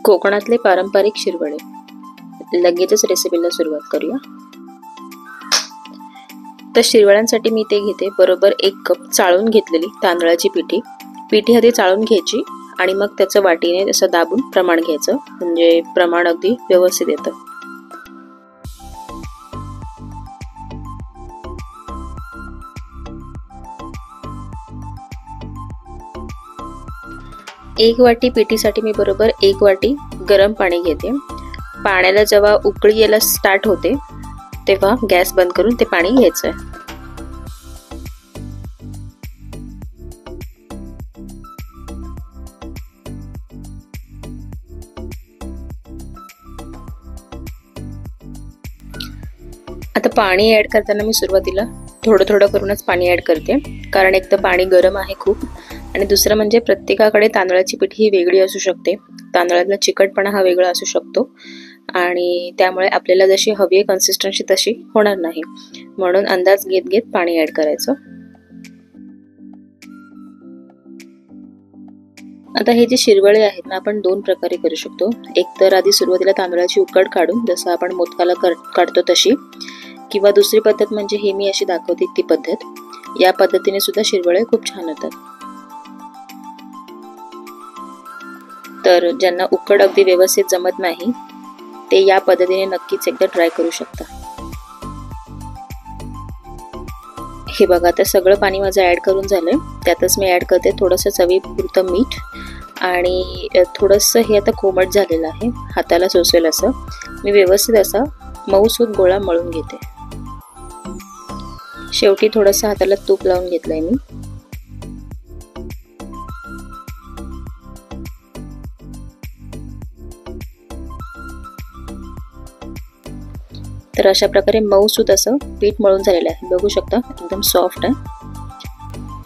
कोकणातले पारंपरिक शिरवळे. लगेचच रेसिपीला सुरुवात करूया. तर शिरवळ्यांसाठी मी ते घेते बरोबर 1 कप चाळून घेतलेली तांदळाची पिठी. पिठी आधी चाळून घ्यायची आणि मग त्याचं वाटीने असं दाबून प्रमाण घ्यायचं, म्हणजे प्रमाण अगदी व्यवस्थित येतं. एक वाटी पिठीसाठी मी बरोबर 1 वाटी गरम पाणी घेते. पाण्याला जेव्हा उकळी यायला स्टार्ट होते तेव्हा गॅस बंद करून ते पाणी घ्यायचं. आता पाणी ऍड करताना मी सुरुवातीला थोडं थोडं करूनच पाणी ऍड करते, कारण एक तर पाणी गरम आहे खूप, आणि दुसरं म्हणजे प्रत्येकाकडे तांदळाची पिठी ही वेगळी असू शकते. तांदळातला चिकटपणा हा वेगळा असू शकतो आणि त्यामुळे आपल्याला जशी हवी आहे कन्सिस्टन्सी तशी होणार नाही, म्हणून अंदाज घेत घेत पाणी ऍड करायचं. आता हे जे शिरवळे आहेत ना, आपण 2 प्रकारे करू शकतो. एक तर आधी सुरुवातीला तांदळाची उकड काढून, जसं आपण मोदकाला काढतो तशी, किंवा दुसरी पद्धत म्हणजे ही मी अशी दाखवते ती पद्धत. या पद्धतीने सुद्धा शिरवळे खूप छान होतात. तर ज्यांना उकड अगदी व्यवस्थित जमत नाही ते या पद्धतीने नक्कीच एकदा ट्राय करू शकता. हे बघा, आता सगळं पाणी माझं ऍड करून झालंय. त्यातच मी ऍड करते थोडंसं चवीपुरतं मीठ, आणि थोडंसं हे आता कोमट झालेलं आहे, हाताला सोसेल असं मी व्यवस्थित असा मऊसूत गोळा मळून घेते. शेवटी थोडंसं हाताला तूप लावून घेतलंय मी. तर अशा प्रकारे मऊसूत असं पीठ मळून झालेलं आहे, बघू शकता एकदम सॉफ्ट आहे.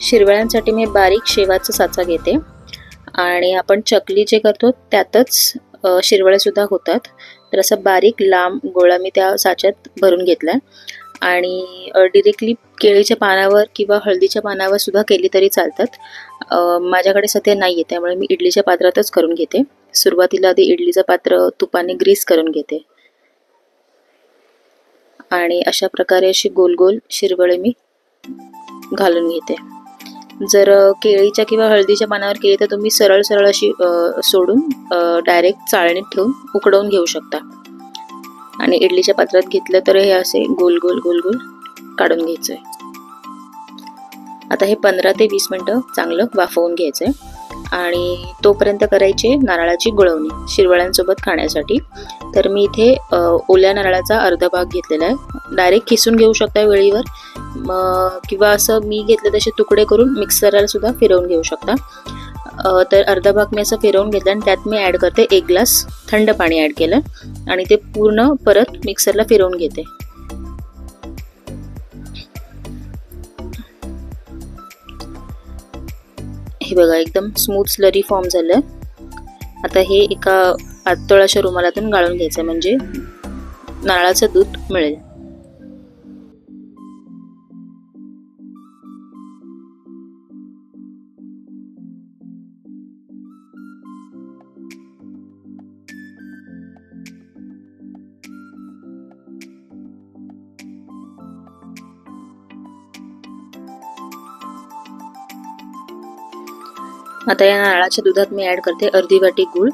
शिरवळ्यांसाठी मी बारीक शेवाचा साचा घेते, आणि आपण चकली जे करतो त्यातच शिरवळे सुद्धा होतात. तर असं बारीक लांब गोळा मी त्या साच्यात भरून घेतलाय, आणि डिरेक्टली केळीच्या पानावर किंवा हळदीच्या पानावर सुद्धा केली तरी चालतात. माझ्याकडे सध्या नाही आहे, त्यामुळे मी इडलीच्या पात्रातच करून घेते. सुरुवातीला आधी इडलीचं पात्र तुपाने ग्रीस करून घेते, आणि अशा प्रकारे अशी गोल गोल शिरवळे मी घालून घेते. जर केळीच्या किंवा हळदीच्या पानावर केली तर तुम्ही सरळ सरळ अशी सोडून डायरेक्ट चाळणीत ठेवून उकडवून घेऊ शकता, आणि इडलीच्या पात्रात घेतलं तर हे असे गोल गोल गोल गोल काढून घ्यायचंय. आता हे 15 ते 20 मिनिटं चांगलं वाफवून घ्यायचंय, आणि तोपर्यंत करायची नारळाची गुळवणी शिरवळ्यांसोबत खाण्यासाठी. तर मी इथे ओल्या नारळाचा अर्धा भाग घेतलेला आहे. डायरेक्ट किसून घेऊ शकता वेळीवर, किंवा असं मी घेतले तसे तुकडे करून मिक्सरला सुद्धा फिरवून घेऊ शकता. तर अर्धा भाग मी असं फिरवून घेतला, आणि त्यात मी ॲड करते 1 ग्लास थंड पाणी ॲड केलं, आणि ते पूर्ण परत मिक्सरला फिरवून घेते. हे बघा, एकदम स्मूथ स्लरी फॉर्म झालं. आता हे एका पातळ अशा रुमालातून गाळून घ्यायचं, म्हणजे नारळाचं दूध मिळेल. आता या नारळाच्या दुधात मी ॲड करते अर्धी वाटी गूळ.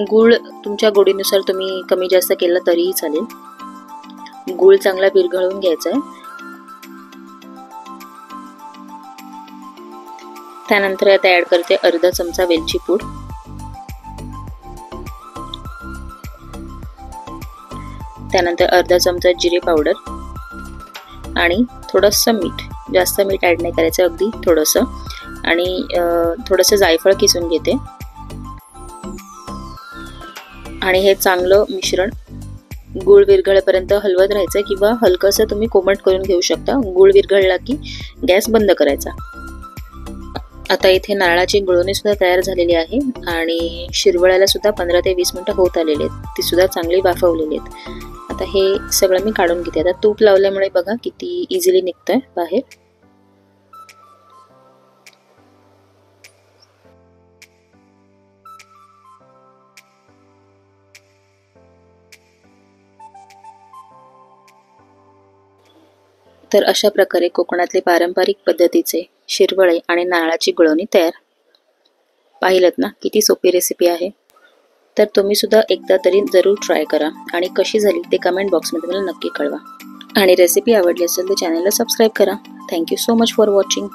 गूळ तुमच्या गोडीनुसार तुम्ही कमी जास्त केलं तरीही चालेल. गूळ चांगला विरघळून घ्यायचा आहे. त्यानंतर आता ॲड करते अर्धा चमचा वेलची पूड, त्यानंतर अर्धा चमचा जिरे पावडर, आणि थोडंसं मीठ. जास्त मीठ ॲड नाही करायचं, अगदी थोडंसं, आणि थोडंसं जायफळ किसून घेते. आणि हे चांगलं मिश्रण गूळ विरघळेपर्यंत हलवत राहायचं, किंवा हलकंसं तुम्ही कोमट करून घेऊ शकता. गूळ विरघळला की गॅस बंद करायचा. आता इथे नारळाची गुळवणी सुद्धा तयार झालेली आहे, आणि शिरवळ्याला सुद्धा 15 ते 20 मिनिटं होत आलेली आहेत. ती सुद्धा चांगली वाफवलेली आहेत. आता हे सगळं मी काढून घेते. आता तूप लावल्यामुळे बघा किती इझिली निघतंय बाहेर. तर अशा प्रकारे कोकणातले पारंपरिक पद्धतीचे शिरवळे आणि नारळाची गुळवणी तयार. पाहिलत ना किती सोपी रेसिपी आहे. तर तुम्ही सुद्धा एकदा तरी जरूर ट्राय करा आणि कशी झाली ते कमेंट बॉक्समध्ये मला नक्की कळवा. आणि रेसिपी आवडली असेल तर चॅनलला सबस्क्राईब करा. Thank you so much for watching.